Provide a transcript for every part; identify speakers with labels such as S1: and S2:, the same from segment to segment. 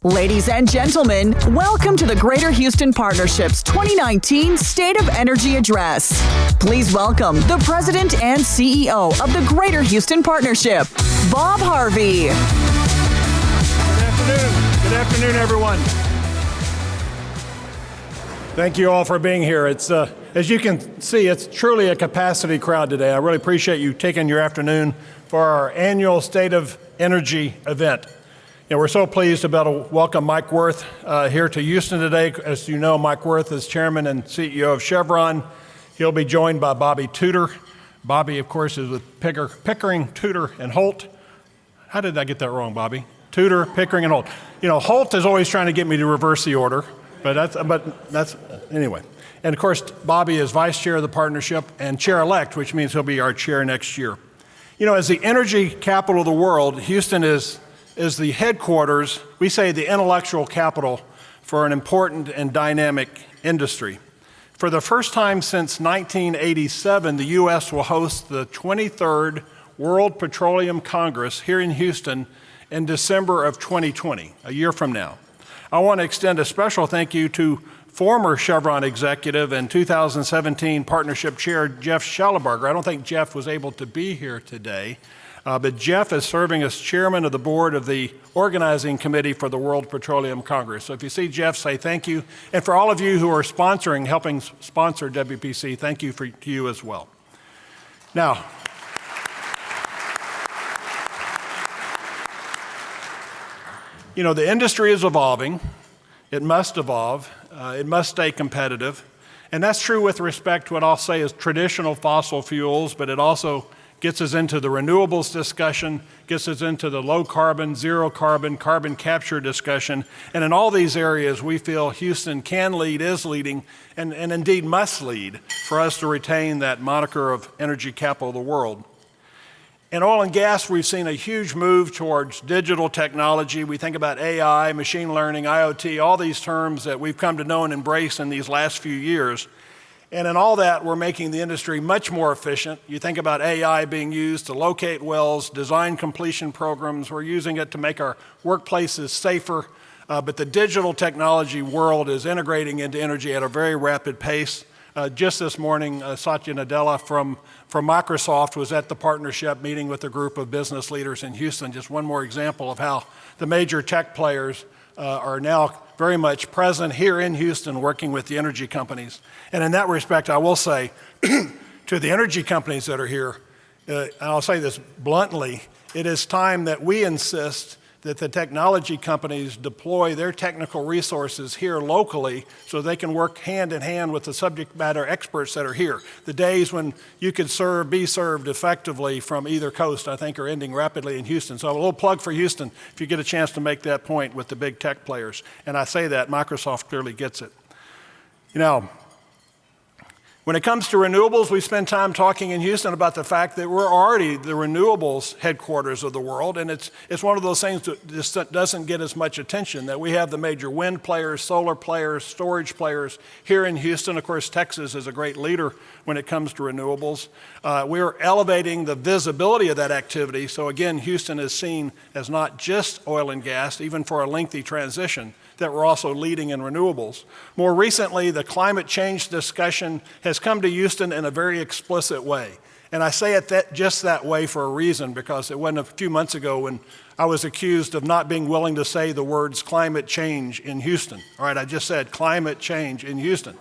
S1: Ladies and gentlemen, welcome to the Greater Houston Partnership's 2019 State of Energy Address. Please welcome the President and CEO of the Greater Houston Partnership, Bob Harvey.
S2: Good afternoon, everyone. Thank you all for being here. It's as you can see, it's truly a capacity crowd today. I really appreciate you taking your afternoon for our annual State of Energy event. We're so pleased to be able to welcome Mike Wirth here to Houston today. As you know, Mike Wirth is Chairman and CEO of Chevron. He'll be joined by Bobby Tudor. Bobby, of course, is with Pickering, Tudor, and Holt. How did I get that wrong, Bobby? Tudor, Pickering, and Holt. Holt is always trying to get me to reverse the order, but that's anyway. And of course, Bobby is Vice Chair of the partnership and Chair-elect, which means he'll be our chair next year. As the energy capital of the world, Houston is the headquarters, we say the intellectual capital for an important and dynamic industry. For the first time since 1987, the U.S. will host the 23rd World Petroleum Congress here in Houston in December of 2020, a year from now. I want to extend a special thank you to former Chevron executive and 2017 partnership chair, Jeff Schelleberger. I don't think Jeff was able to be here today. But Jeff is serving as chairman of the board of the organizing committee for the World Petroleum Congress. So if you see Jeff, say thank you. And for all of you who are helping sponsor WPC, thank you to you as well. Now, the industry is evolving. It must evolve. It must stay competitive. And that's true with respect to what I'll say is traditional fossil fuels, but it also gets us into the renewables discussion, gets us into the low carbon, zero carbon, carbon capture discussion. And in all these areas, we feel Houston can lead, is leading, and indeed must lead for us to retain that moniker of energy capital of the world. In oil and gas, we've seen a huge move towards digital technology. We think about AI, machine learning, IoT, all these terms that we've come to know and embrace in these last few years. And in all that, we're making the industry much more efficient. You think about AI being used to locate wells, design completion programs. We're using it to make our workplaces safer. But the digital technology world is integrating into energy at a very rapid pace. Just this morning, Satya Nadella from Microsoft was at the partnership meeting with a group of business leaders in Houston. Just one more example of how the major tech players are now very much present here in Houston working with the energy companies. And in that respect, I will say to the energy companies that are here, and I'll say this bluntly, it is time that we insist that the technology companies deploy their technical resources here locally so they can work hand in hand with the subject matter experts that are here. The days when you could be served effectively from either coast, I think, are ending rapidly in Houston. So a little plug for Houston if you get a chance to make that point with the big tech players. And I say that, Microsoft clearly gets it. When it comes to renewables, we spend time talking in Houston about the fact that we're already the renewables headquarters of the world, and it's one of those things that just doesn't get as much attention, that we have the major wind players, solar players, storage players here in Houston. Of course, Texas is a great leader when it comes to renewables. We're elevating the visibility of that activity, so again, Houston is seen as not just oil and gas, even for a lengthy transition, that we're also leading in renewables. More recently, the climate change discussion has come to Houston in a very explicit way. And I say it just that way for a reason, because it wasn't a few months ago when I was accused of not being willing to say the words climate change in Houston. All right, I just said climate change in Houston.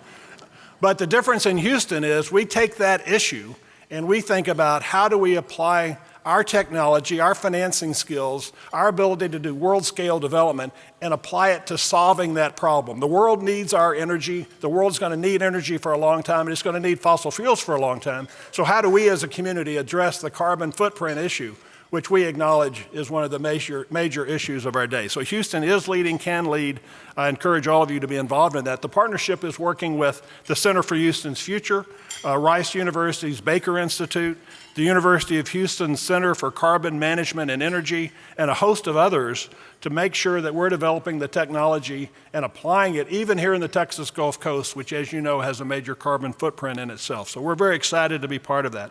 S2: But the difference in Houston is we take that issue and we think about how do we apply our technology, our financing skills, our ability to do world-scale development, and apply it to solving that problem. The world needs our energy. The world's going to need energy for a long time, and it's going to need fossil fuels for a long time. So how do we as a community address the carbon footprint issue, which we acknowledge is one of the major issues of our day? So Houston is leading, can lead. I encourage all of you to be involved in that. The partnership is working with the Center for Houston's Future, Rice University's Baker Institute, the University of Houston Center for Carbon Management and Energy, and a host of others to make sure that we're developing the technology and applying it even here in the Texas Gulf Coast, which, as you know, has a major carbon footprint in itself. So we're very excited to be part of that.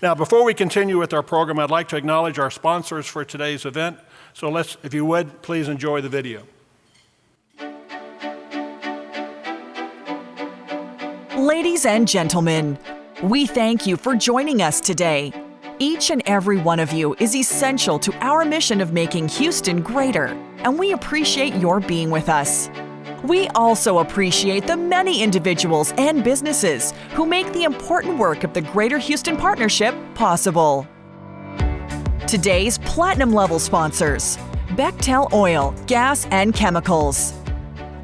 S2: Now, before we continue with our program, I'd like to acknowledge our sponsors for today's event. So let's, if you would, please enjoy the video.
S1: Ladies and gentlemen, we thank you for joining us today. Each and every one of you is essential to our mission of making Houston greater, and we appreciate your being with us. We also appreciate the many individuals and businesses who make the important work of the Greater Houston Partnership possible. Today's platinum level sponsors: Bechtel Oil, Gas and Chemicals,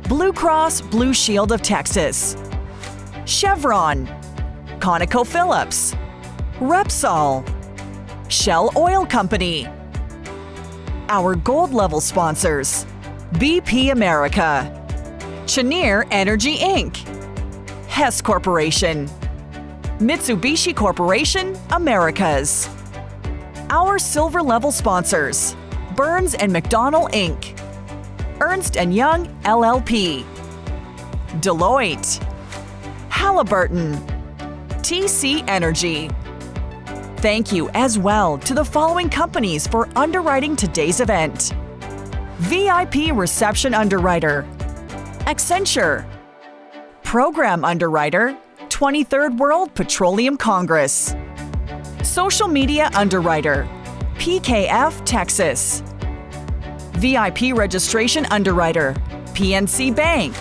S1: Blue Cross Blue Shield of Texas, Chevron, ConocoPhillips, Repsol, Shell Oil Company. Our gold level sponsors: BP America, Cheniere Energy Inc., Hess Corporation, Mitsubishi Corporation Americas. Our silver level sponsors: Burns and McDonnell Inc., Ernst & Young LLP, Deloitte, Halliburton, TC Energy. Thank you as well to the following companies for underwriting today's event: VIP Reception Underwriter, Accenture, Program Underwriter, 23rd World Petroleum Congress, Social Media Underwriter, PKF Texas, VIP Registration Underwriter, PNC Bank.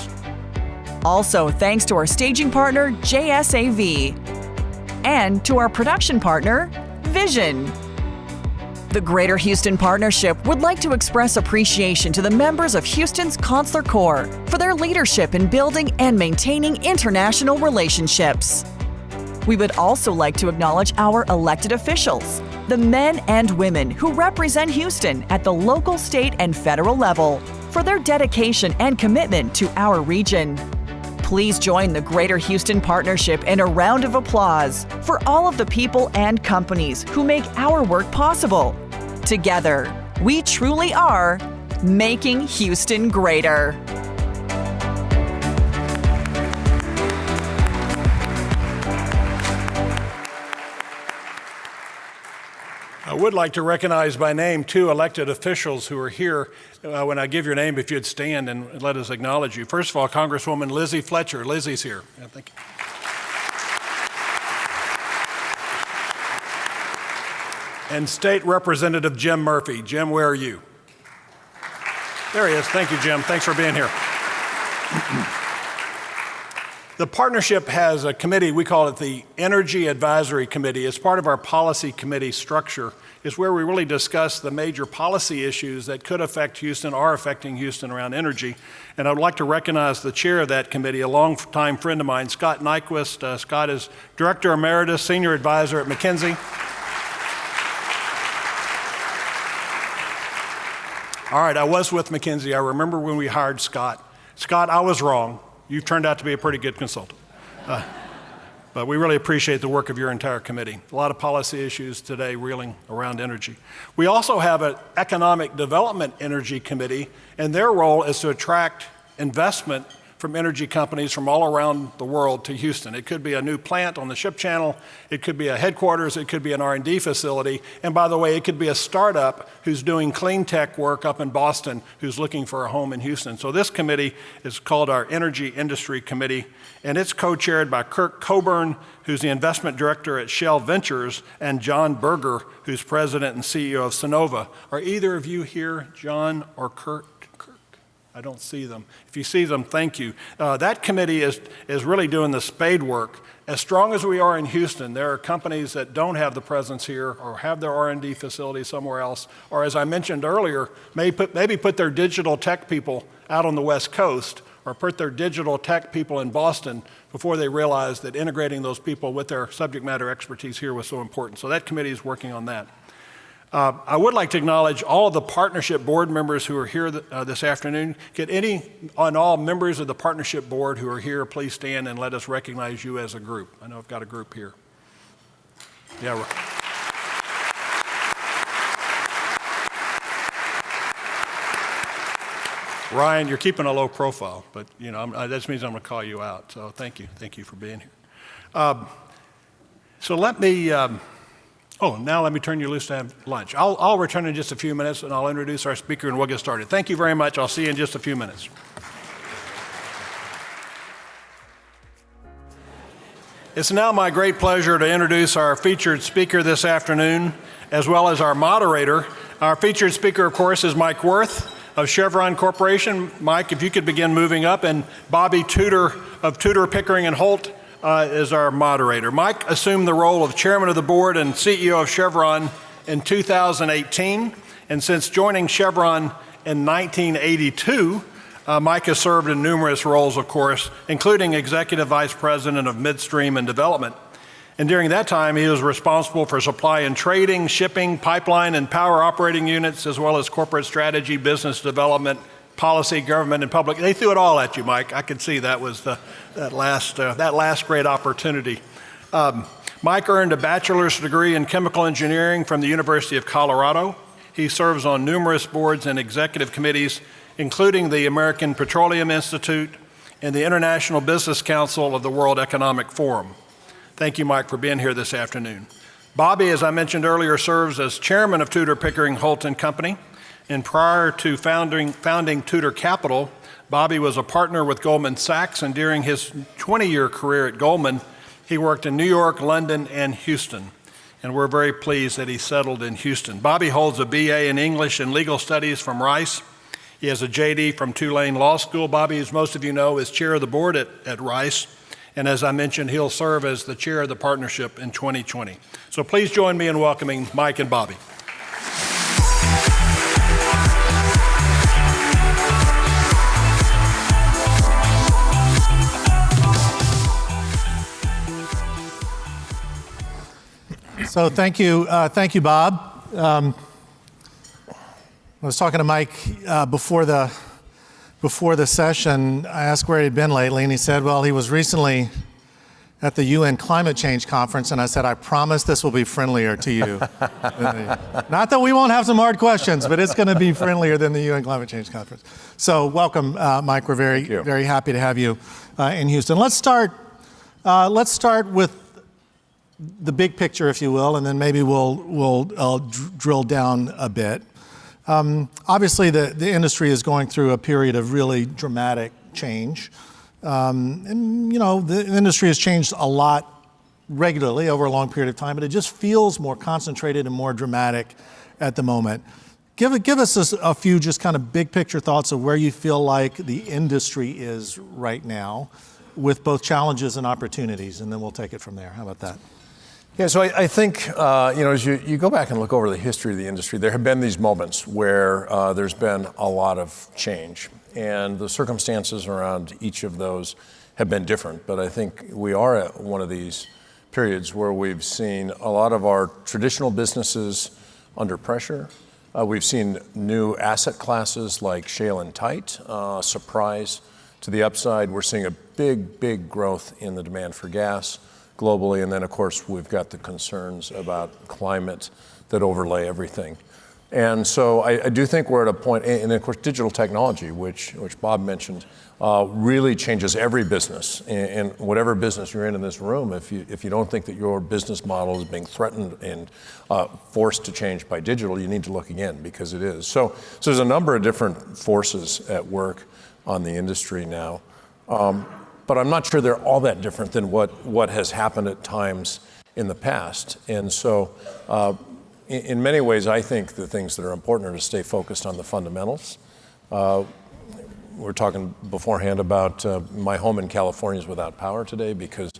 S1: Also, thanks to our staging partner, JSAV, and to our production partner, Vision. The Greater Houston Partnership would like to express appreciation to the members of Houston's Consular Corps for their leadership in building and maintaining international relationships. We would also like to acknowledge our elected officials, the men and women who represent Houston at the local, state, and federal level, for their dedication and commitment to our region. Please join the Greater Houston Partnership in a round of applause for all of the people and companies who make our work possible. Together, we truly are making Houston greater.
S2: I would like to recognize by name two elected officials who are here. When I give your name, if you'd stand and let us acknowledge you. First of all, Congresswoman Lizzie Fletcher. Lizzie's here. Yeah, thank you. And State Representative Jim Murphy. Jim, where are you? There he is. Thank you, Jim. Thanks for being here. The partnership has a committee, we call it the Energy Advisory Committee. It's part of our policy committee structure. It's where we really discuss the major policy issues that could affect Houston, are affecting Houston around energy. And I'd like to recognize the chair of that committee, a longtime friend of mine, Scott Nyquist. Scott is Director Emeritus, Senior Advisor at McKinsey. All right, I was with McKinsey. I remember when we hired Scott. Scott, I was wrong. You've turned out to be a pretty good consultant. But we really appreciate the work of your entire committee. A lot of policy issues today reeling around energy. We also have an Economic Development Energy Committee, and their role is to attract investment from energy companies from all around the world to Houston. It could be a new plant on the ship channel, it could be a headquarters, it could be an R&D facility, and by the way, it could be a startup who's doing clean tech work up in Boston who's looking for a home in Houston. So this committee is called our Energy Industry Committee, and it's co-chaired by Kirk Coburn, who's the investment director at Shell Ventures, and John Berger, who's president and CEO of Sonova. Are either of you here, John or Kirk? I don't see them. If you see them, thank you. That committee is really doing the spade work. As strong as we are in Houston, there are companies that don't have the presence here or have their R&D facility somewhere else, or as I mentioned earlier, maybe put their digital tech people out on the West Coast or put their digital tech people in Boston before they realized that integrating those people with their subject matter expertise here was so important. So that committee is working on that. I would like to acknowledge all of the partnership board members who are here this afternoon. Could any and all members of the partnership board who are here please stand and let us recognize you as a group? I know I've got a group here. Yeah. Ryan, you're keeping a low profile, but you know that means I'm going to call you out. So thank you for being here. So let me. Now let me turn you loose to have lunch. I'll return in just a few minutes and I'll introduce our speaker and we'll get started. Thank you very much. I'll see you in just a few minutes. It's now my great pleasure to introduce our featured speaker this afternoon, as well as our moderator. Our featured speaker, of course, is Mike Wirth of Chevron Corporation. Mike, if you could begin moving up, and Bobby Tudor of Tudor, Pickering, and Holt is our moderator. Mike assumed the role of chairman of the board and CEO of Chevron in 2018, and since joining Chevron in 1982, Mike has served in numerous roles, of course, including Executive Vice President of Midstream and Development. And during that time, he was responsible for supply and trading, shipping, pipeline, and power operating units, as well as corporate strategy, business development, policy, government, and public. They threw it all at you, Mike. I could see that was that last great opportunity. Mike earned a bachelor's degree in chemical engineering from the University of Colorado. He serves on numerous boards and executive committees, including the American Petroleum Institute and the International Business Council of the World Economic Forum. Thank you, Mike, for being here this afternoon. Bobby, as I mentioned earlier, serves as chairman of Tudor, Pickering, Holt & Company. And prior to founding Tudor Capital, Bobby was a partner with Goldman Sachs, and during his 20-year career at Goldman, he worked in New York, London, and Houston. And we're very pleased that he settled in Houston. Bobby holds a BA in English and Legal Studies from Rice. He has a JD from Tulane Law School. Bobby, as most of you know, is chair of the board at Rice. And as I mentioned, he'll serve as the chair of the partnership in 2020. So please join me in welcoming Mike and Bobby.
S3: So thank you, Bob. I was talking to Mike before the session. I asked where he'd been lately, and he said, well, he was recently at the UN Climate Change Conference, and I said, I promise this will be friendlier to you. Not that we won't have some hard questions, but it's going to be friendlier than the UN Climate Change Conference. So welcome, Mike. We're very happy to have you in Houston. Let's start with the big picture, if you will, and then maybe we'll drill down a bit. Obviously, the industry is going through a period of really dramatic change. And, you know, the industry has changed a lot regularly over a long period of time, but it just feels more concentrated and more dramatic at the moment. Give us a few just kind of big picture thoughts of where you feel like the industry is right now with both challenges and opportunities, and then we'll take it from there. How about that?
S4: Yeah, so I think, as you go back and look over the history of the industry, there have been these moments where there's been a lot of change. And the circumstances around each of those have been different. But I think we are at one of these periods where we've seen a lot of our traditional businesses under pressure. We've seen new asset classes like shale and tight surprise to the upside. We're seeing a big growth in the demand for gas globally, and then of course we've got the concerns about climate that overlay everything. And so I do think we're at a point, and of course digital technology, which Bob mentioned, really changes every business. And whatever business you're in this room, if you don't think that your business model is being threatened and forced to change by digital, you need to look again, because it is. So there's a number of different forces at work on the industry now. But I'm not sure they're all that different than what has happened at times in the past. And so in many ways, I think the things that are important are to stay focused on the fundamentals. We're talking beforehand about my home in California is without power today because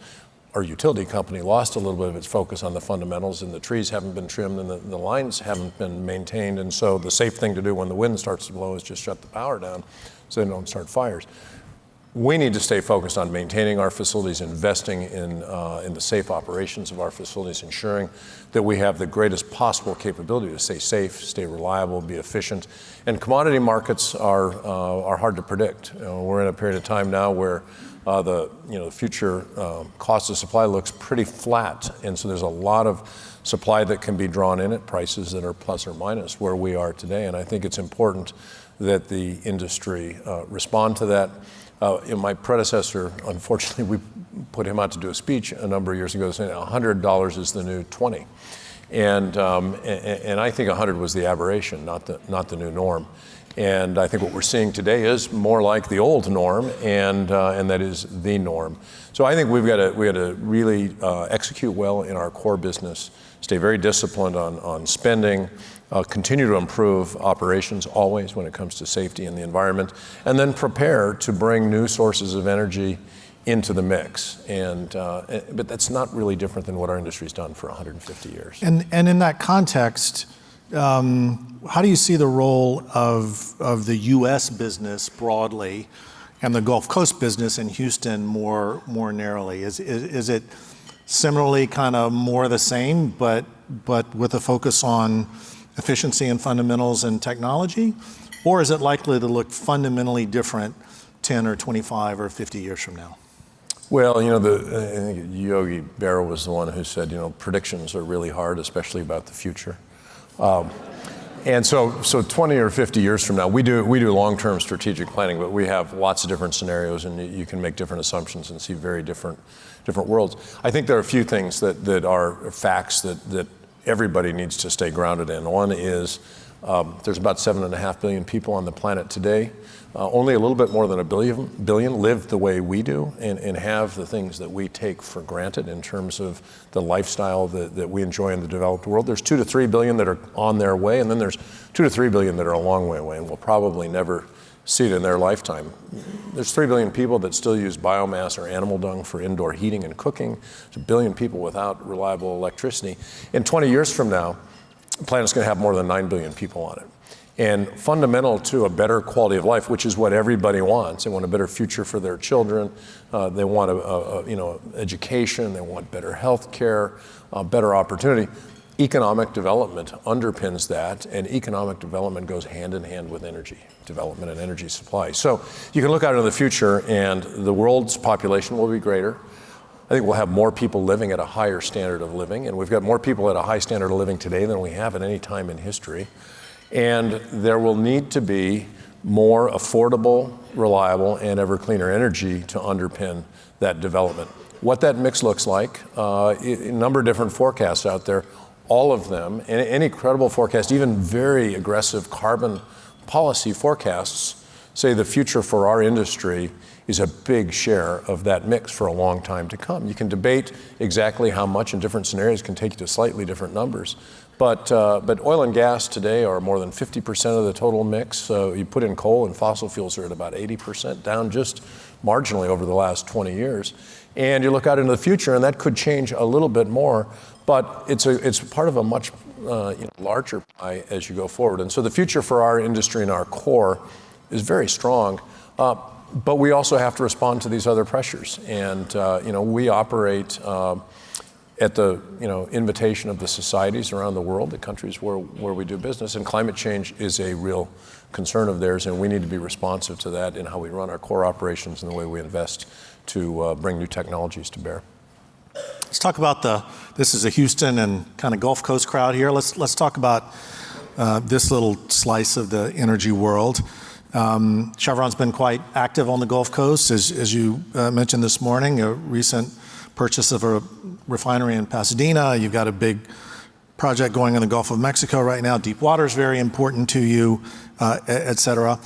S4: our utility company lost a little bit of its focus on the fundamentals, and the trees haven't been trimmed and the lines haven't been maintained. And so the safe thing to do when the wind starts to blow is just shut the power down so they don't start fires. We need to stay focused on maintaining our facilities, investing in the safe operations of our facilities, ensuring that we have the greatest possible capability to stay safe, stay reliable, be efficient. And commodity markets are hard to predict. We're in a period of time now where the future cost of supply looks pretty flat, and so there's a lot of supply that can be drawn in at prices that are plus or minus where we are today. And I think it's important that the industry respond to that. My predecessor, unfortunately, we put him out to do a speech a number of years ago saying $100 is the new 20. And I think 100 was the aberration, not the new norm. And I think what we're seeing today is more like the old norm, and that is the norm. So I think we got to really execute well in our core business, stay very disciplined on spending, continue to improve operations always when it comes to safety and the environment, and then prepare to bring new sources of energy into the mix. But that's not really different than what our industry's done for 150 years.
S3: And in that context, how do you see the role of the U.S. business broadly and the Gulf Coast business in Houston more narrowly? Is it similarly kind of more the same, but with a focus on efficiency and fundamentals and technology? Or is it likely to look fundamentally different 10 or 25 or 50 years from now?
S4: Well, I think Yogi Berra was the one who said, predictions are really hard, especially about the future. And so 20 or 50 years from now, we do long-term strategic planning, but we have lots of different scenarios, and you can make different assumptions and see very different worlds. I think there are a few things that are facts that everybody needs to stay grounded in. One is there's about 7.5 billion people on the planet today. Only a little bit more than a billion live the way we do and have the things that we take for granted in terms of the lifestyle that we enjoy in the developed world. There's 2 to 3 billion that are on their way, and then there's 2 to 3 billion that are a long way away, and we'll probably never see it in their lifetime. There's 3 billion people that still use biomass or animal dung for indoor heating and cooking. There's 1 billion people without reliable electricity. In 20 years from now, the planet's going to have more than 9 billion people on it. And fundamental to a better quality of life, which is what everybody wants, they want a better future for their children, they want education, they want better health care, better opportunity. Economic development underpins that, and economic development goes hand in hand with energy development and energy supply. So you can look out into the future, and the world's population will be greater. I think we'll have more people living at a higher standard of living, and we've got more people at a high standard of living today than we have at any time in history. And there will need to be more affordable, reliable, and ever cleaner energy to underpin that development. What that mix looks like, a number of different forecasts out there, all of them, and any credible forecast, even very aggressive carbon policy forecasts, say the future for our industry is a big share of that mix for a long time to come. You can debate exactly how much in different scenarios, can take you to slightly different numbers. But oil and gas today are more than 50% of the total mix. So you put in coal, and fossil fuels are at about 80%, down just marginally over the last 20 years. And you look out into the future, and that could change a little bit more, but it's part of a much larger pie as you go forward. And so the future for our industry and our core is very strong. But we also have to respond to these other pressures. And we operate at the invitation of the societies around the world, the countries where we do business, and climate change is a real concern of theirs, and we need to be responsive to that in how we run our core operations and the way we invest to bring new technologies to bear.
S3: Let's talk about this is a Houston and kind of Gulf Coast crowd here. Let's talk about this little slice of the energy world. Chevron's been quite active on the Gulf Coast, as you mentioned this morning, a recent purchase of a refinery in Pasadena. You've got a big project going in the Gulf of Mexico right now. Deep water is very important to you, et cetera.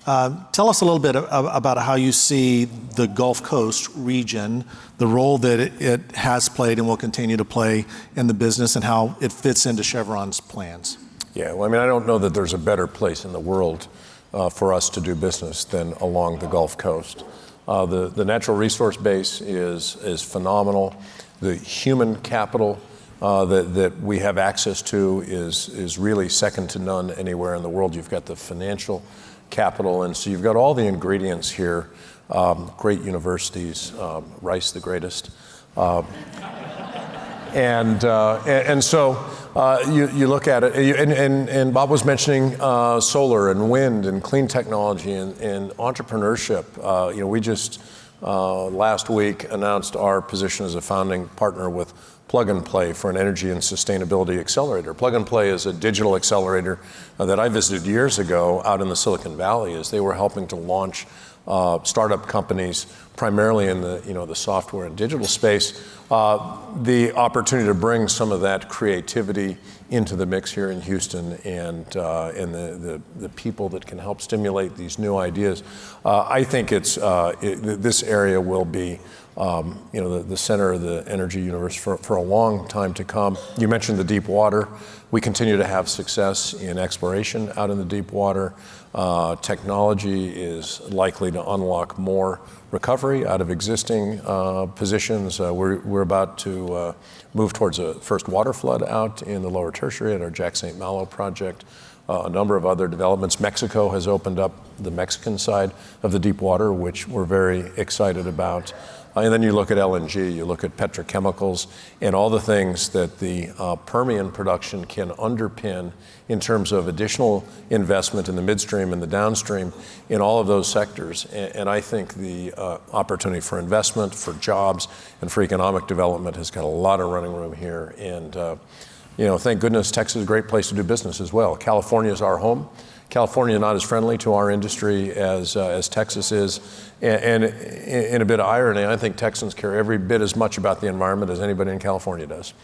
S3: Tell us a little bit about how you see the Gulf Coast region, the role that it has played and will continue to play in the business, and how it fits into Chevron's plans.
S4: Yeah, well, I don't know that there's a better place in the world for us to do business than along the Gulf Coast. The natural resource base is phenomenal. The human capital that we have access to is really second to none anywhere in the world. You've got the financial capital, and so you've got all the ingredients here. Great universities, Rice the greatest, and so you look at it, and Bob was mentioning solar and wind and clean technology and entrepreneurship. We just last week announced our position as a founding partner with Plug and Play for an energy and sustainability accelerator. Plug and Play is a digital accelerator that I visited years ago out in the Silicon Valley, as they were helping to launch startup companies, primarily in the software and digital space. The opportunity to bring some of that creativity, into the mix here in Houston, and the people that can help stimulate these new ideas. I think this area will be the center of the energy universe for a long time to come. You mentioned the deep water. We continue to have success in exploration out in the deep water. Technology is likely to unlock more recovery out of existing positions. We're about to move towards a first water flood out in the lower tertiary at our Jack St. Malo project. A number of other developments. Mexico has opened up the Mexican side of the deep water, which we're very excited about. And then you look at LNG, you look at petrochemicals, and all the things that the Permian production can underpin in terms of additional investment in the midstream and the downstream in all of those sectors. And I think the opportunity for investment, for jobs, and for economic development has got a lot of running room here. And thank goodness Texas is a great place to do business as well. California is our home. California not as friendly to our industry as Texas is. And in a bit of irony, I think Texans care every bit as much about the environment as anybody in California does.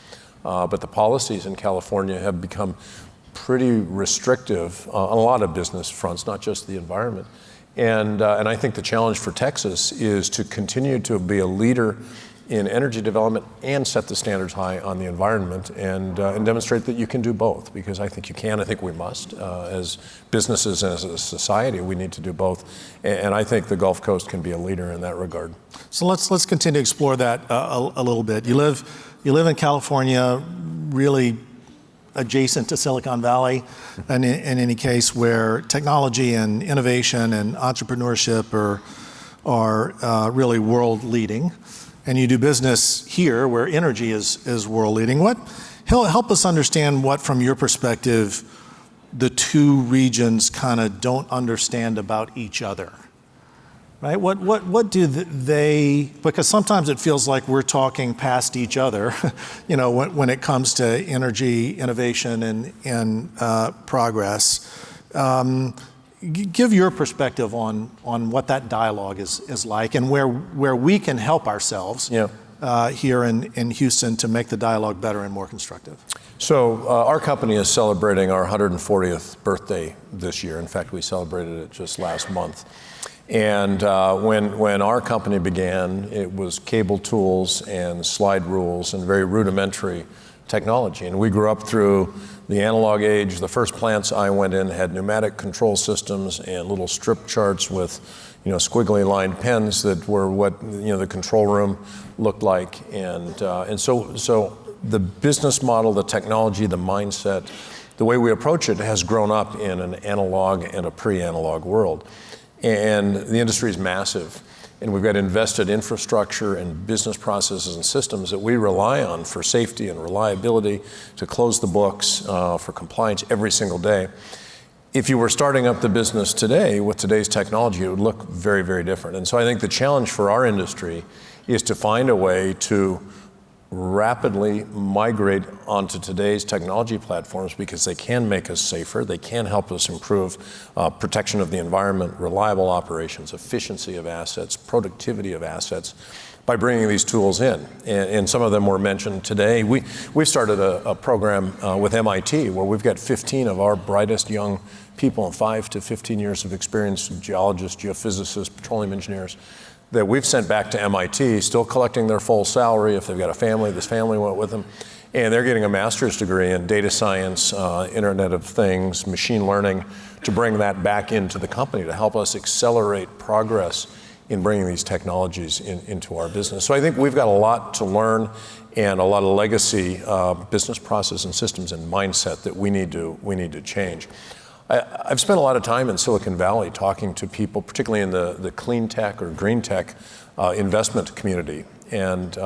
S4: But the policies in California have become pretty restrictive on a lot of business fronts, not just the environment. And I think the challenge for Texas is to continue to be a leader in energy development and set the standards high on the environment and demonstrate that you can do both, because I think you can. I think we must. As businesses and as a society, we need to do both. And I think the Gulf Coast can be a leader in that regard. So let's continue to explore that a little bit. You live in California, really adjacent to Silicon Valley, and in any case where technology and innovation and entrepreneurship are really world leading. And you do business here where energy is world leading. Help us understand what, from your perspective, the two regions kind of don't understand about each other, right? What do they, because sometimes it feels like we're talking past each other, when it comes to energy, innovation, and progress. Give your perspective on what that dialogue is like, and where we can help ourselves here in Houston to make the dialogue better and more constructive. So our company is celebrating our 140th birthday this year. In fact, we celebrated it just last month. And when our company began, it was cable tools and slide rules and very rudimentary technology. And we grew up through the analog age. The first plants I went in had pneumatic control systems and little strip charts with, squiggly lined pens that were what, the control room looked like. And so the business model, the technology, the mindset, the way we approach it has grown up in an analog and a pre-analog world. And the industry is massive. And we've got invested infrastructure and business processes and systems that we rely on for safety and reliability, to close the books, for compliance every single day. If you were starting up the business today with today's technology, it would look very, very different. And so I think the challenge for our industry is to find a way to rapidly migrate onto today's technology platforms, because they can make us safer, they can help us improve protection of the environment, reliable operations, efficiency of assets, productivity of assets, by bringing these tools in. And some of them were mentioned today. We've started a program with MIT where we've got 15 of our brightest young people and 5 to 15 years of experience, geologists, geophysicists, petroleum engineers, that we've sent back to MIT, still collecting their full salary. If they've got a family, this family went with them. And they're getting a master's degree in data science, Internet of Things, machine learning, to bring that back into the company to help us accelerate progress in bringing these technologies into our business. So I think we've got a lot to learn and a lot of legacy business process and systems and mindset that we need to change. I've spent a lot of time in Silicon Valley talking to people, particularly in the clean tech or green tech investment community. And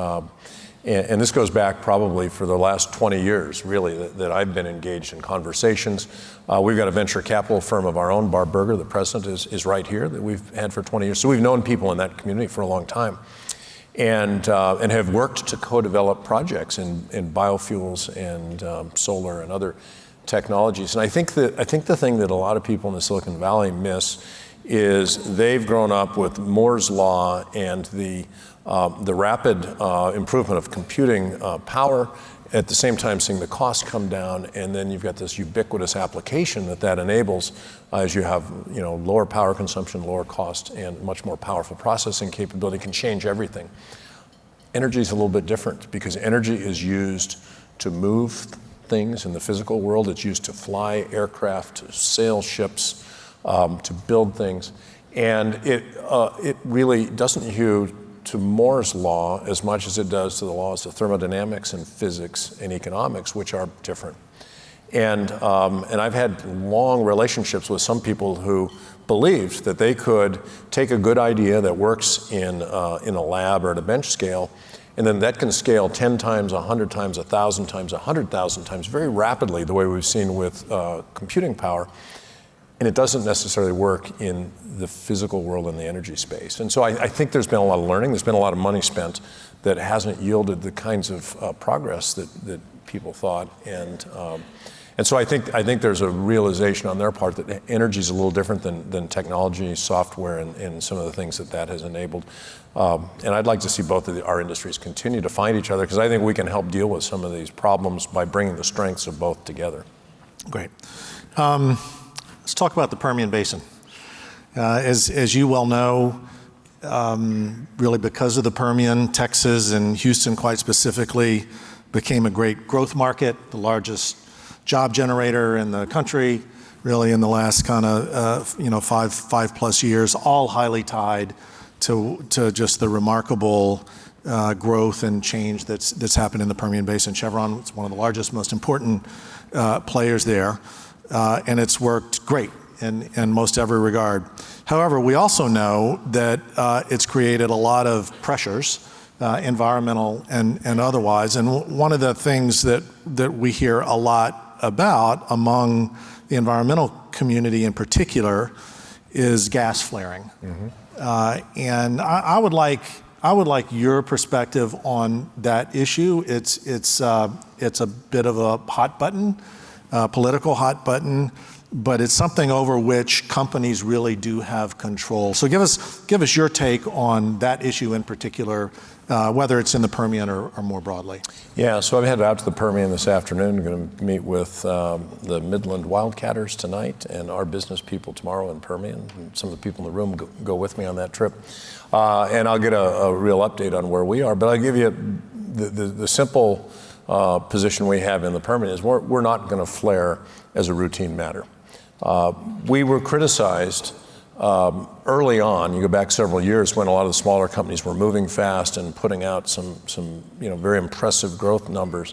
S4: this goes back probably for the last 20 years, really, that I've been engaged in conversations. We've got a venture capital firm of our own, Barb Berger, the president is right here, that we've had for 20 years. So we've known people in that community for a long time, and have worked to co-develop projects in biofuels and solar and other technologies. And I think the thing that a lot of people in the Silicon Valley miss is they've grown up with Moore's Law and the rapid improvement of computing power at the same time seeing the costs come down, and then you've got this ubiquitous application that enables as you have lower power consumption, lower cost, and much more powerful processing capability can change everything. Energy is a little bit different because energy is used to move things in the physical world. It's used to fly aircraft, to sail ships, to build things. And it really doesn't hew to Moore's law as much as it does to the laws of thermodynamics and physics and economics, which are different. And I've had long relationships with some people who believed that they could take a good idea that works in a lab or at a bench scale, and then that can scale 10 times, 100 times, 1,000 times, 100,000 times very rapidly, the way we've seen with computing power. And it doesn't necessarily work in the physical world in the energy space. And so I think there's been a lot of learning. There's been a lot of money spent that hasn't yielded the kinds of progress that people thought. And so I think there's a realization on their part that energy is a little different than technology, software, and some of the things that has enabled. And I'd like to see both of our industries continue to find each other, because I think we can help deal with some of these problems by bringing the strengths of both together.
S3: Great. Let's talk about the Permian Basin. As you well know, really because of the Permian, Texas and Houston quite specifically became a great growth market, the largest job generator in the country, really in the last kind of 5+ years, all highly tied to just the remarkable growth and change that's happened in the Permian Basin. Chevron is one of the largest, most important players there. And it's worked great in most every regard. However, we also know that it's created a lot of pressures, environmental and otherwise. And one of the things that we hear a lot about among the environmental community in particular is gas flaring. Mm-hmm. And I would like your perspective on that issue. It's a bit of a hot button. Political hot button, but it's something over which companies really do have control. So give us your take on that issue in particular, whether it's in the Permian or more broadly.
S4: Yeah, so I'm headed out to the Permian this afternoon. I'm going to meet with the Midland Wildcatters tonight and our business people tomorrow in Permian. And some of the people in the room go with me on that trip. And I'll get a real update on where we are, but I'll give you the simple position we have in the Permian is we're not going to flare as a routine matter. We were criticized early on. You go back several years when a lot of the smaller companies were moving fast and putting out some very impressive growth numbers.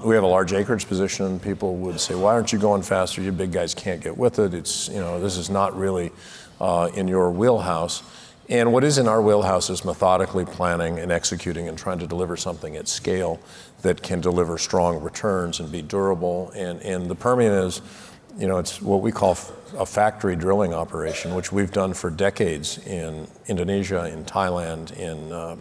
S4: We have a large acreage position. People would say, "Why aren't you going faster? You big guys can't get with it. It's this is not really in your wheelhouse." And what is in our wheelhouse is methodically planning and executing and trying to deliver something at scale that can deliver strong returns and be durable. And the Permian is, it's what we call a factory drilling operation, which we've done for decades in Indonesia, in Thailand,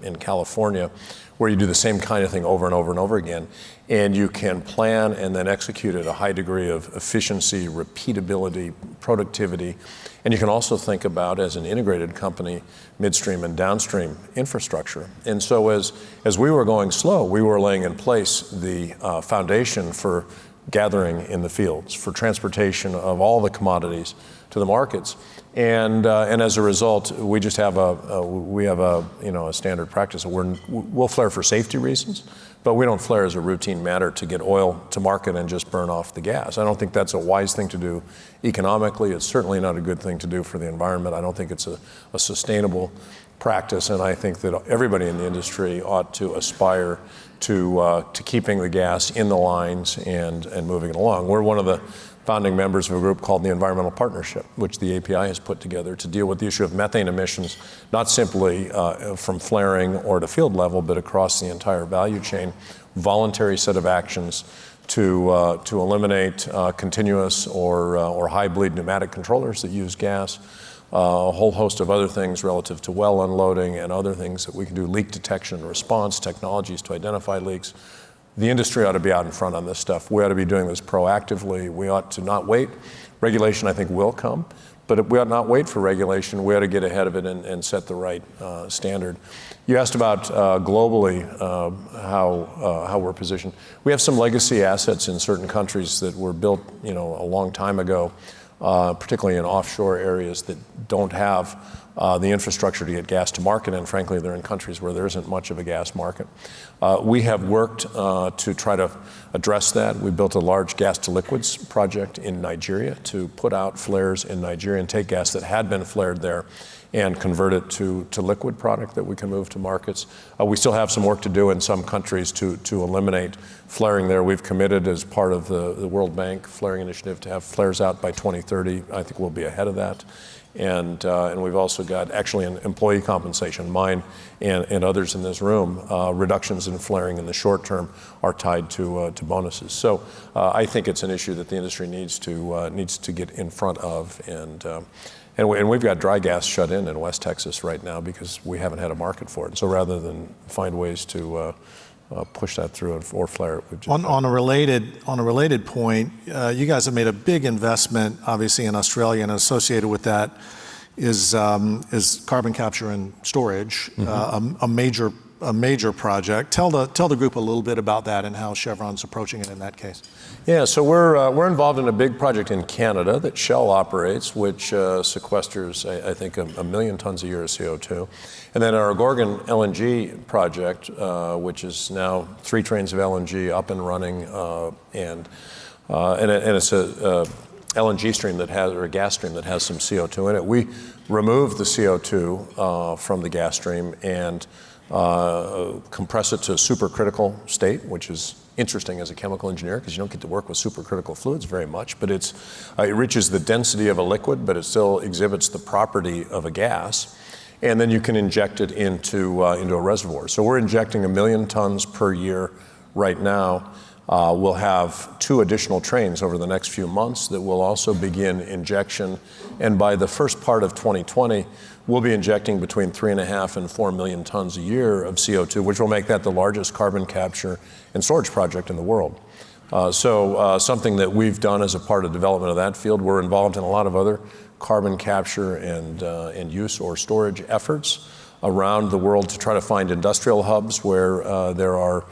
S4: in California, where you do the same kind of thing over and over and over again. And you can plan and then execute at a high degree of efficiency, repeatability, productivity. And you can also think about, as an integrated company, midstream and downstream infrastructure. And so as we were going slow, we were laying in place the foundation for gathering in the fields, for transportation of all the commodities to the markets. And as a result, we just have a standard practice. We'll flare for safety reasons, but we don't flare as a routine matter to get oil to market and just burn off the gas. I don't think that's a wise thing to do economically. It's certainly not a good thing to do for the environment. I don't think it's a sustainable practice, and I think that everybody in the industry ought to aspire to keeping the gas in the lines and moving it along. We're one of the founding members of a group called the Environmental Partnership, which the API has put together to deal with the issue of methane emissions, not simply from flaring or at a field level, but across the entire value chain. Voluntary set of actions to eliminate continuous or high bleed pneumatic controllers that use gas. A whole host of other things relative to well unloading and other things that we can do, leak detection and response, technologies to identify leaks. The industry ought to be out in front on this stuff. We ought to be doing this proactively. We ought to not wait. Regulation, I think, will come, but we ought not wait for regulation. We ought to get ahead of it and set the right standard. You asked about globally how we're positioned. We have some legacy assets in certain countries that were built, a long time ago, particularly in offshore areas that don't have the infrastructure to get gas to market, and frankly, they're in countries where there isn't much of a gas market. We have worked to try to address that. We built a large gas to liquids project in Nigeria to put out flares in Nigeria and take gas that had been flared there and convert it to liquid product that we can move to markets. We still have some work to do in some countries to eliminate flaring there. We've committed as part of the World Bank flaring initiative to have flares out by 2030. I think we'll be ahead of that. And we've also got, actually, in employee compensation, mine and others in this room, reductions in flaring in the short term are tied to bonuses. So I think it's an issue that the industry needs to get in front of. And we've got dry gas shut in West Texas right now because we haven't had a market for it. So rather than find ways to push that through or flare it, we've just
S3: on a related point, you guys have made a big investment, obviously, in Australia, and associated with that is carbon capture and storage, a major project. Tell the group a little bit about that and how Chevron's approaching it in that case.
S4: Yeah, so we're involved in a big project in Canada that Shell operates, which sequesters, I think, 1 million tons a year of CO2. And then our Gorgon LNG project, which is now 3 trains of LNG up and running, and it's a LNG stream that has, or a gas stream that has some CO2 in it. We remove the CO2 from the gas stream and compress it to a supercritical state, which is interesting as a chemical engineer because you don't get to work with supercritical fluids very much, but it reaches the density of a liquid, but it still exhibits the property of a gas. And then you can inject it into a reservoir. So we're injecting 1 million tons per year right now. We'll have 2 additional trains over the next few months that will also begin injection. And by the first part of 2020, we'll be injecting between 3.5 and 4 million tons a year of CO2, which will make that the largest carbon capture and storage project in the world. So something that we've done as a part of development of that field. We're involved in a lot of other carbon capture and use or storage efforts around the world to try to find industrial hubs where there are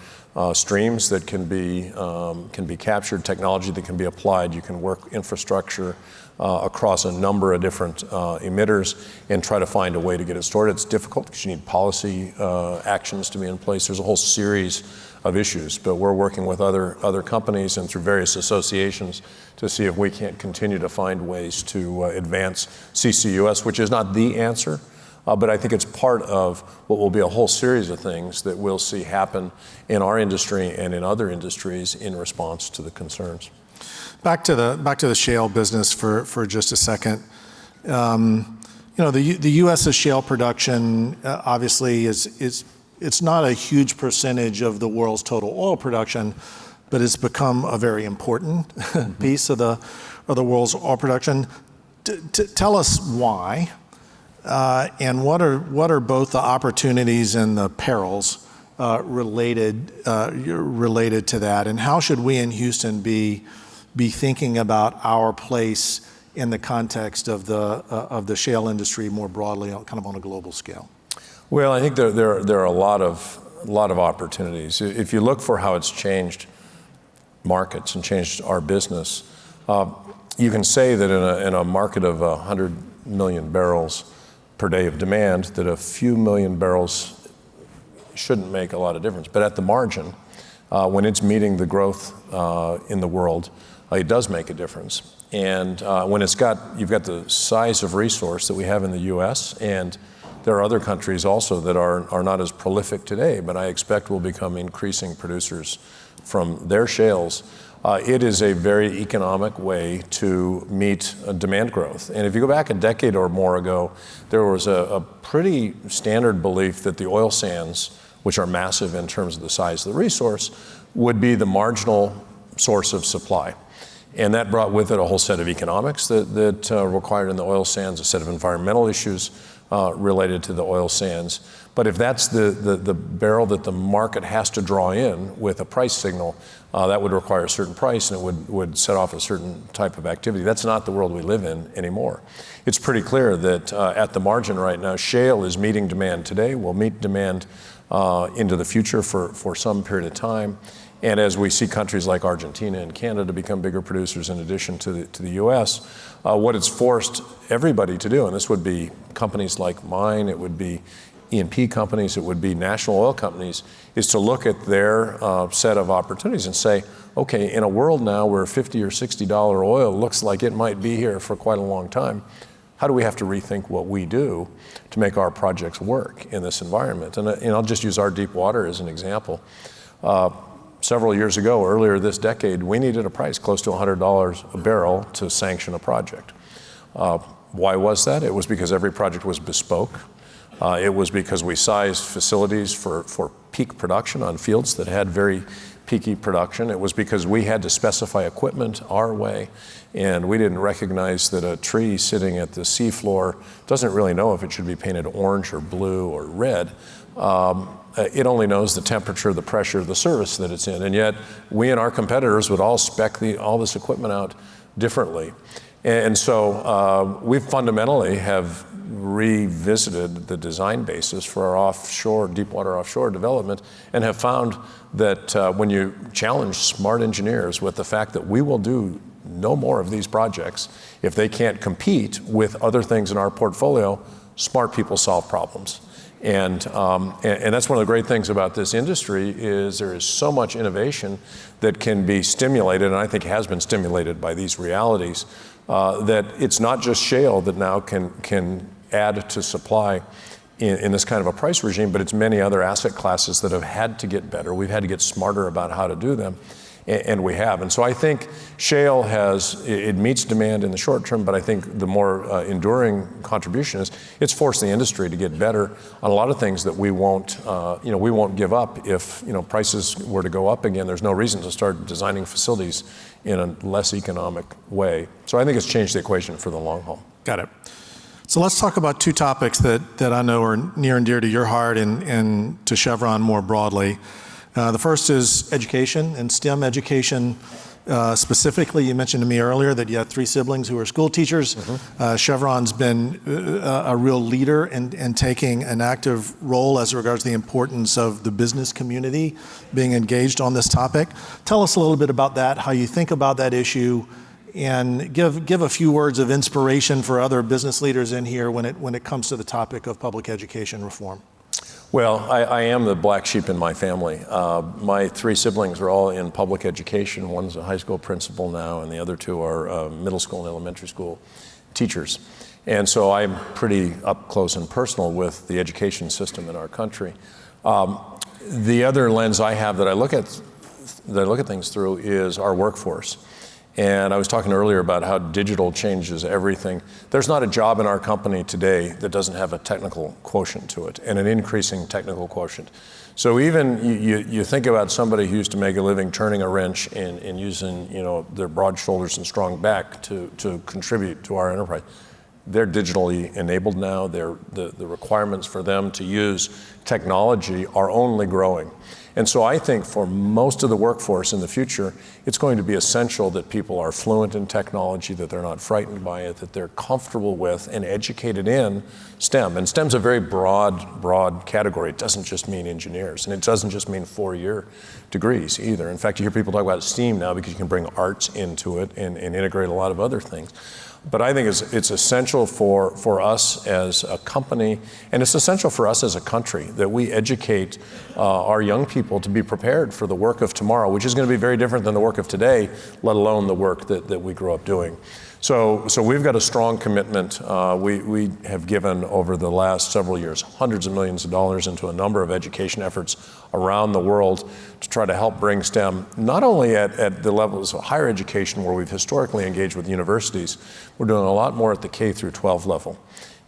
S4: streams that can be captured, technology that can be applied. You can work infrastructure across a number of different emitters and try to find a way to get it stored. It's difficult because you need policy actions to be in place. There's a whole series of issues, but we're working with other companies and through various associations to see if we can't continue to find ways to advance CCUS, which is not the answer. But I think it's part of what will be a whole series of things that we'll see happen in our industry and in other industries in response to the concerns.
S3: Back to the shale business for just a second. The U.S.'s shale production obviously it's not a huge percentage of the world's total oil production, but it's become a very important piece of the world's oil production. Tell us why. And what are both the opportunities and the perils related to that? And how should we in Houston be thinking about our place in the context of the shale industry more broadly, kind of on a global scale?
S4: Well, I think there are a lot of opportunities. If you look for how it's changed markets and changed our business, you can say that in a market of 100 million barrels per day of demand, that a few million barrels shouldn't make a lot of difference. But at the margin, when it's meeting the growth in the world, it does make a difference. And when you've got the size of resource that we have in the U.S., and there are other countries also that are not as prolific today, but I expect will become increasing producers from their shales. It is a very economic way to meet demand growth. And if you go back a decade or more ago, there was a pretty standard belief that the oil sands, which are massive in terms of the size of the resource, would be the marginal source of supply. And that brought with it a whole set of economics that required in the oil sands, a set of environmental issues related to the oil sands. But if that's the barrel that the market has to draw in with a price signal, that would require a certain price and it would set off a certain type of activity. That's not the world we live in anymore. It's pretty clear that at the margin right now, shale is meeting demand today, will meet demand into the future for some period of time. And as we see countries like Argentina and Canada become bigger producers in addition to the U.S., what it's forced everybody to do, and this would be companies like mine, it would be E&P companies, it would be national oil companies, is to look at their set of opportunities and say, okay, in a world now where $50 or $60 oil looks like it might be here for quite a long time, how do we have to rethink what we do to make our projects work in this environment? And I'll just use our deep water as an example. Several years ago, earlier this decade, we needed a price close to $100 a barrel to sanction a project. Why was that? It was because every project was bespoke. It was because we sized facilities for peak production on fields that had very peaky production. It was because we had to specify equipment our way, and we didn't recognize that a tree sitting at the seafloor doesn't really know if it should be painted orange or blue or red. It only knows the temperature, the pressure, the service that it's in, and yet we and our competitors would all spec all this equipment out differently. And so we fundamentally have revisited the design basis for our offshore, deepwater offshore development, and have found that when you challenge smart engineers with the fact that we will do no more of these projects if they can't compete with other things in our portfolio, smart people solve problems. And that's one of the great things about this industry is there is so much innovation that can be stimulated, and I think has been stimulated by these realities, that it's not just shale that now can add to supply in this kind of a price regime, but it's many other asset classes that have had to get better. We've had to get smarter about how to do them, and we have. And so I think shale it meets demand in the short term, but I think the more enduring contribution is it's forced the industry to get better on a lot of things that we won't give up if prices were to go up again. There's no reason to start designing facilities in a less economic way. So I think it's changed the equation for the long haul.
S3: Got it. So let's talk about two topics that I know are near and dear to your heart and to Chevron more broadly. The first is education and STEM education. Specifically, you mentioned to me earlier that you have 3 siblings who are school teachers. Mm-hmm. Chevron's been a real leader in taking an active role as regards the importance of the business community being engaged on this topic. Tell us a little bit about that, how you think about that issue, and give a few words of inspiration for other business leaders in here when it comes to the topic of public education reform.
S4: Well, I am the black sheep in my family. My 3 siblings are all in public education. One's a high school principal now, and the other 2 are middle school and elementary school teachers. And so I'm pretty up close and personal with the education system in our country. The other lens I have that I look at things through is our workforce. And I was talking earlier about how digital changes everything. There's not a job in our company today that doesn't have a technical quotient to it, and an increasing technical quotient. So even you think about somebody who used to make a living turning a wrench and using their broad shoulders and strong back to contribute to our enterprise. They're digitally enabled now. The requirements for them to use technology are only growing. And so I think for most of the workforce in the future, it's going to be essential that people are fluent in technology, that they're not frightened by it, that they're comfortable with and educated in STEM. And STEM's a very broad category. It doesn't just mean engineers, and it doesn't just mean 4-year degrees either. In fact, you hear people talk about STEAM now because you can bring arts into it and integrate a lot of other things. But I think it's essential for us as a company, and it's essential for us as a country, that we educate our young people to be prepared for the work of tomorrow, which is going to be very different than the work of today, let alone the work that we grew up doing. So we've got a strong commitment. We have given over the last several years hundreds of millions of dollars into a number of education efforts around the world to try to help bring STEM, not only at the levels of higher education where we've historically engaged with universities, we're doing a lot more at the K through 12 level.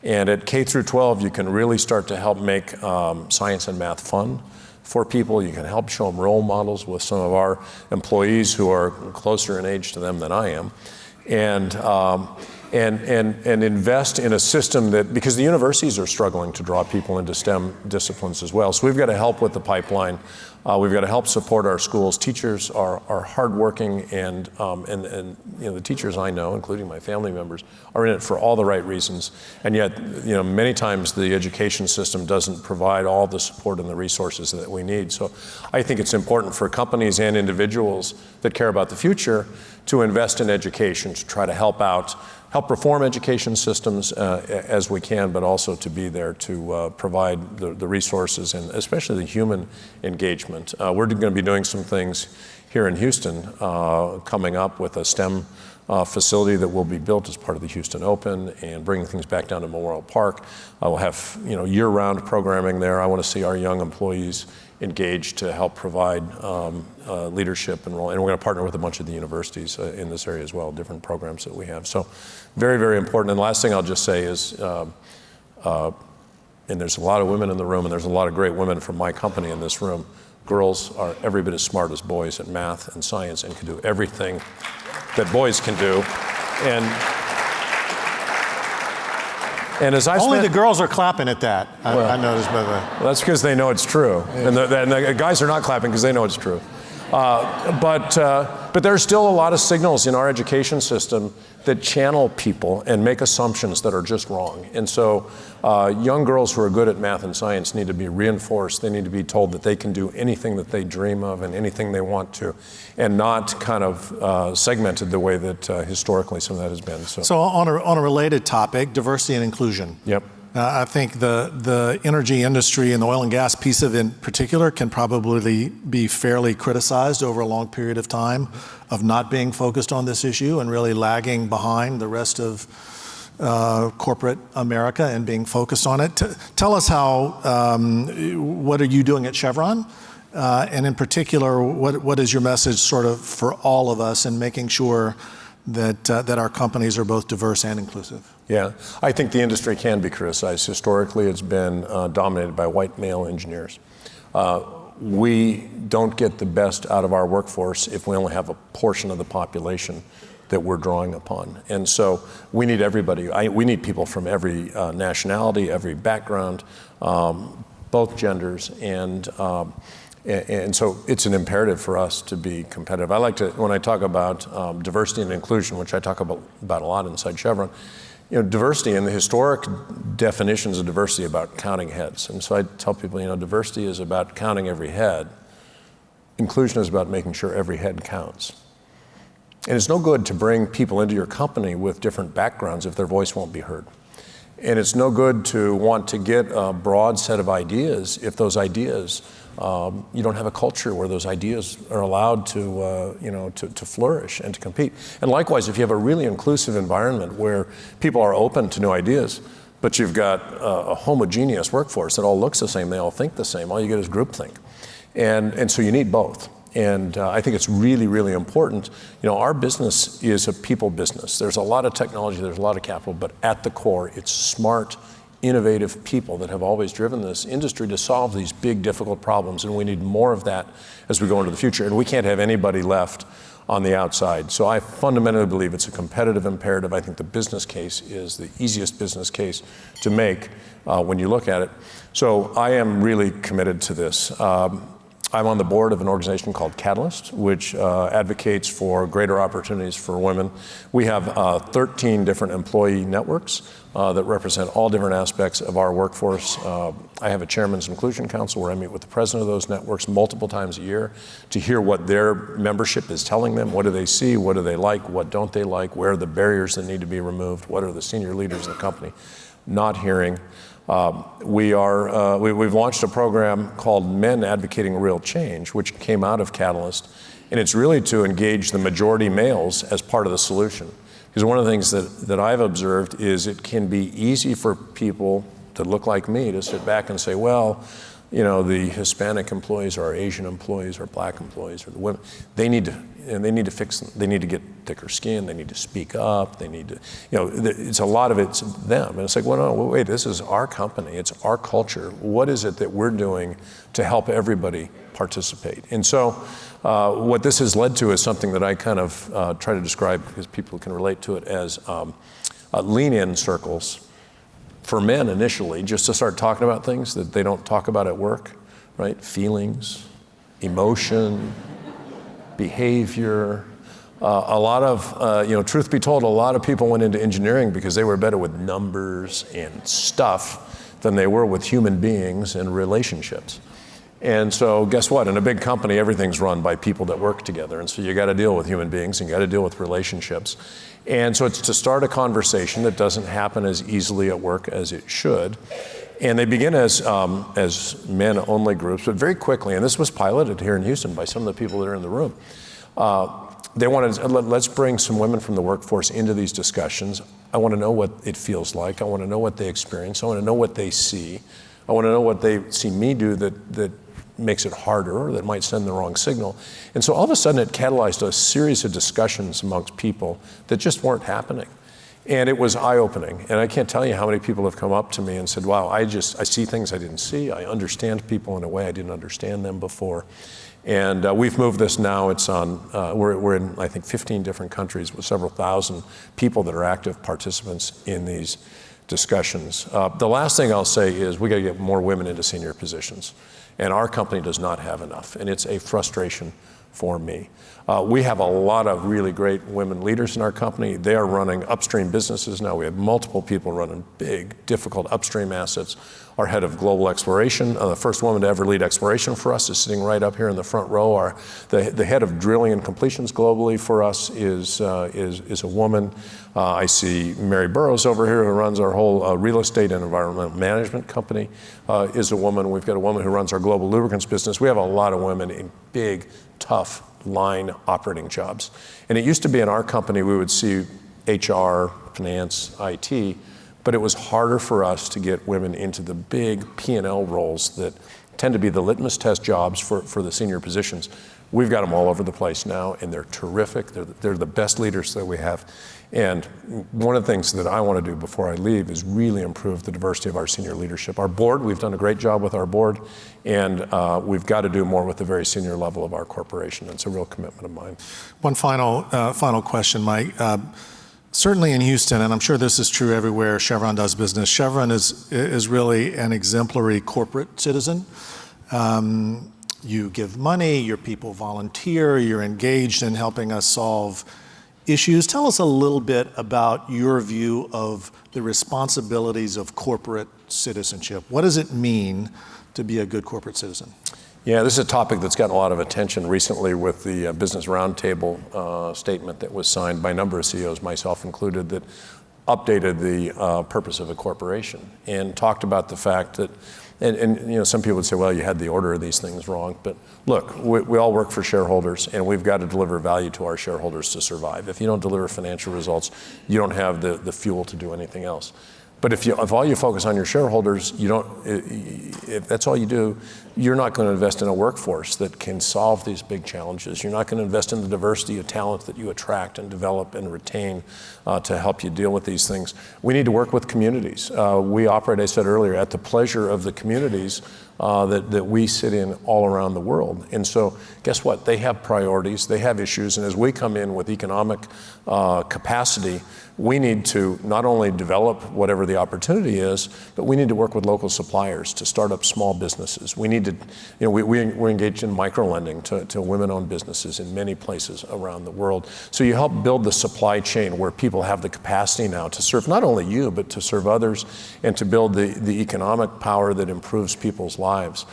S4: And at K through 12, you can really start to help make science and math fun for people. You can help show them role models with some of our employees who are closer in age to them than I am. And and invest in a system that, because the universities are struggling to draw people into STEM disciplines as well. So we've got to help with the pipeline. We've got to help support our schools. Teachers are hardworking, and the teachers I know, including my family members, are in it for all the right reasons. And yet, many times the education system doesn't provide all the support and the resources that we need. So I think it's important for companies and individuals that care about the future to invest in education, to try to help reform education systems as we can, but also to be there to provide the resources and especially the human engagement. We're going to be doing some things here in Houston coming up with a STEM facility that will be built as part of the Houston Open and bringing things back down to Memorial Park. We'll have year-round programming there. I want to see our young employees engaged to help provide leadership and role. And we're going to partner with a bunch of the universities in this area as well, different programs that we have. So very, very important. And the last thing I'll just say is, and there's a lot of women in the room, and there's a lot of great women from my company in this room. Girls are every bit as smart as boys at math and science and can do everything that boys can do. And as
S3: Only the girls are clapping at that, I noticed, by the way.
S4: Well, that's because they know it's true. Yeah. And the guys are not clapping because they know it's true. But there's still a lot of signals in our education system that channel people and make assumptions that are just wrong. And so young girls who are good at math and science need to be reinforced. They need to be told that they can do anything that they dream of and anything they want to, and not kind of segmented the way that historically some of that has been.
S3: So on a related topic, diversity and inclusion.
S4: Yep.
S3: I think the energy industry and the oil and gas piece of it in particular can probably be fairly criticized over a long period of time of not being focused on this issue and really lagging behind the rest of corporate America and being focused on it. Tell us what are you doing at Chevron? And in particular, what is your message sort of for all of us in making sure that our companies are both diverse and inclusive?
S4: Yeah, I think the industry can be criticized. Historically, it's been dominated by white male engineers. We don't get the best out of our workforce if we only have a portion of the population that we're drawing upon. And so we need everybody. We need people from every nationality, every background, both genders, and so it's an imperative for us to be competitive. I like to, when I talk about diversity and inclusion, which I talk about a lot inside Chevron, diversity and the historic definitions of diversity about counting heads. And so I tell people, diversity is about counting every head. Inclusion is about making sure every head counts. And it's no good to bring people into your company with different backgrounds if their voice won't be heard. And it's no good to want to get a broad set of ideas if those ideas, you don't have a culture where those ideas are allowed to flourish and to compete. And likewise, if you have a really inclusive environment where people are open to new ideas, but you've got a homogeneous workforce that all looks the same, they all think the same, all you get is groupthink. And so you need both. And I think it's really, really important. Our business is a people business. There's a lot of technology, there's a lot of capital, but at the core, it's smart, innovative people that have always driven this industry to solve these big, difficult problems. And we need more of that as we go into the future. And we can't have anybody left on the outside. So I fundamentally believe it's a competitive imperative. I think the business case is the easiest business case to make when you look at it. So I am really committed to this. I'm on the board of an organization called Catalyst, which advocates for greater opportunities for women. We have 13 different employee networks that represent all different aspects of our workforce. I have a Chairman's Inclusion Council where I meet with the president of those networks multiple times a year to hear what their membership is telling them. What do they see? What do they like? What don't they like? Where are the barriers that need to be removed? What are the senior leaders in the company not hearing? We've launched a program called Men Advocating Real Change, which came out of Catalyst, and it's really to engage the majority males as part of the solution. Because one of the things that I've observed is it can be easy for people that look like me to sit back and say, well, the Hispanic employees or Asian employees or black employees or the women, they need to get thicker skin, they need to speak up, they need to, it's a lot of it's them. And it's like, well, no, wait, this is our company, it's our culture. What is it that we're doing to help everybody participate? And so what this has led to is something that I kind of try to describe because people can relate to it as lean-in circles for men initially, just to start talking about things that they don't talk about at work, right? Feelings, emotion, behavior. A lot of, truth be told, a lot of people went into engineering because they were better with numbers and stuff than they were with human beings and relationships. And so guess what? In a big company, everything's run by people that work together. And so you got to deal with human beings and you got to deal with relationships. And so it's to start a conversation that doesn't happen as easily at work as it should. And they begin as men-only groups, but very quickly, and this was piloted here in Houston by some of the people that are in the room, they wanted, let's bring some women from the workforce into these discussions. I want to know what it feels like. I want to know what they experience. I want to know what they see. I want to know what they see me do that makes it harder or that might send the wrong signal. And so all of a sudden it catalyzed a series of discussions amongst people that just weren't happening. And it was eye-opening. And I can't tell you how many people have come up to me and said, wow, I see things I didn't see. I understand people in a way I didn't understand them before. And we've moved this now. It's on, we're in, I think, 15 different countries with several thousand people that are active participants in these discussions. The last thing I'll say is we got to get more women into senior positions. And our company does not have enough. And it's a frustration for me. We have a lot of really great women leaders in our company. They are running upstream businesses now. We have multiple people running big, difficult upstream assets. Our head of global exploration, the first woman to ever lead exploration for us, is sitting right up here in the front row. The head of drilling and completions globally for us is a woman. I see Mary Burrows over here, who runs our whole real estate and environmental management company, is a woman. We've got a woman who runs our global lubricants business. We have a lot of women in big, tough line operating jobs. And it used to be in our company we would see HR, finance, IT, but it was harder for us to get women into the big P&L roles that tend to be the litmus test jobs for the senior positions. We've got them all over the place now, and they're terrific. They're the best leaders that we have. And one of the things that I want to do before I leave is really improve the diversity of our senior leadership. Our board, we've done a great job with our board, and we've got to do more with the very senior level of our corporation. It's a real commitment of mine.
S3: One final question, Mike. Certainly in Houston, and I'm sure this is true everywhere Chevron does business, Chevron is really an exemplary corporate citizen. You give money, your people volunteer, you're engaged in helping us solve issues. Tell us a little bit about your view of the responsibilities of corporate citizenship. What does it mean to be a good corporate citizen?
S4: Yeah, this is a topic that's gotten a lot of attention recently with the Business Roundtable statement that was signed by a number of CEOs, myself included, that updated the purpose of a corporation and talked about the fact that, and some people would say, well, you had the order of these things wrong. But look, we all work for shareholders, and we've got to deliver value to our shareholders to survive. If you don't deliver financial results, you don't have the fuel to do anything else. But if all you focus on your shareholders, if that's all you do, you're not going to invest in a workforce that can solve these big challenges. You're not going to invest in the diversity of talent that you attract and develop and retain to help you deal with these things. We need to work with communities. We operate, I said earlier, at the pleasure of the communities that we sit in all around the world. And so guess what? They have priorities, they have issues, and as we come in with economic capacity, we need to not only develop whatever the opportunity is, but we need to work with local suppliers to start up small businesses. We need to, we're engaged in micro-lending to women-owned businesses in many places around the world. So you help build the supply chain where people have the capacity now to serve not only you, but to serve others and to build the economic power that improves people's lives.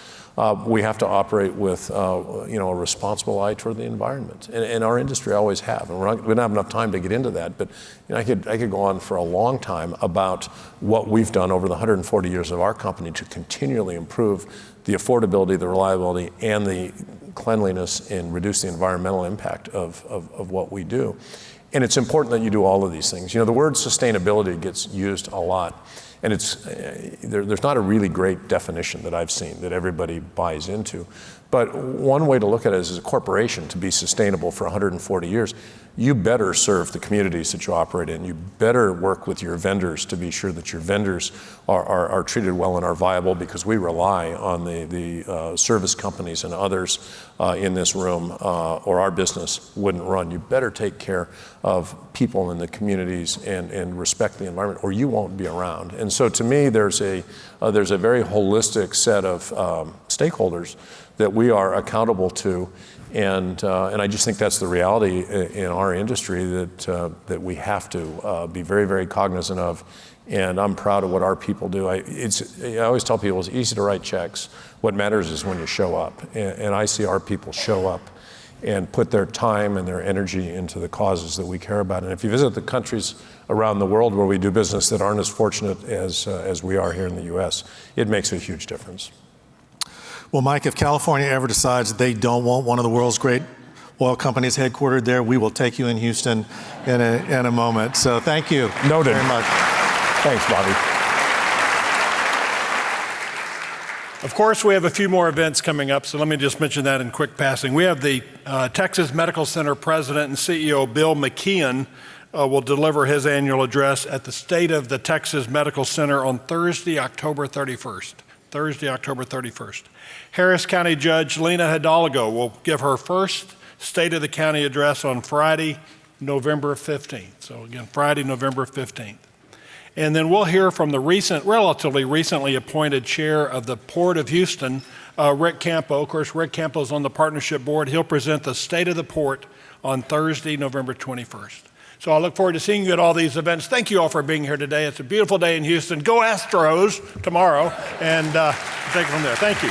S4: We have to operate with a responsible eye toward the environment, and our industry always have. And we don't have enough time to get into that, but I could go on for a long time about what we've done over the 140 years of our company to continually improve the affordability, the reliability, and the cleanliness and reduce the environmental impact of what we do. And it's important that you do all of these things. The word sustainability gets used a lot. And there's not a really great definition that I've seen that everybody buys into. But one way to look at it is, as a corporation, to be sustainable for 140 years, you better serve the communities that you operate in. You better work with your vendors to be sure that your vendors are treated well and are viable, because we rely on the service companies and others in this room, or our business wouldn't run. You better take care of people in the communities and respect the environment, or you won't be around. And so to me, there's a very holistic set of stakeholders that we are accountable to. And I just think that's the reality in our industry that we have to be very, very cognizant of. And I'm proud of what our people do. I always tell people it's easy to write checks. What matters is when you show up. And I see our people show up and put their time and their energy into the causes that we care about. And if you visit the countries around the world where we do business that aren't as fortunate as we are here in the U.S., it makes a huge difference.
S3: Well, Mike, if California ever decides they don't want one of the world's great oil companies headquartered there, we will take you in Houston in a moment. So thank you
S4: Noted.
S3: very much.
S4: Thanks, Bobby.
S2: Of course, we have a few more events coming up, so let me just mention that in quick passing. We have the Texas Medical Center President and CEO Bill McKeon will deliver his annual address at the State of the Texas Medical Center on Thursday, October 31st. Thursday, October 31st. Harris County Judge Lena Hidalgo will give her first State of the County address on Friday, November 15th. So again, Friday, November 15th. And then we'll hear from the relatively recently appointed chair of the Port of Houston, Rick Campo. Of course, Rick Campo's on the partnership board. He'll present the State of the Port on Thursday, November 21st. So I look forward to seeing you at all these events. Thank you all for being here today. It's a beautiful day in Houston. Go Astros tomorrow, and take it from there. Thank you.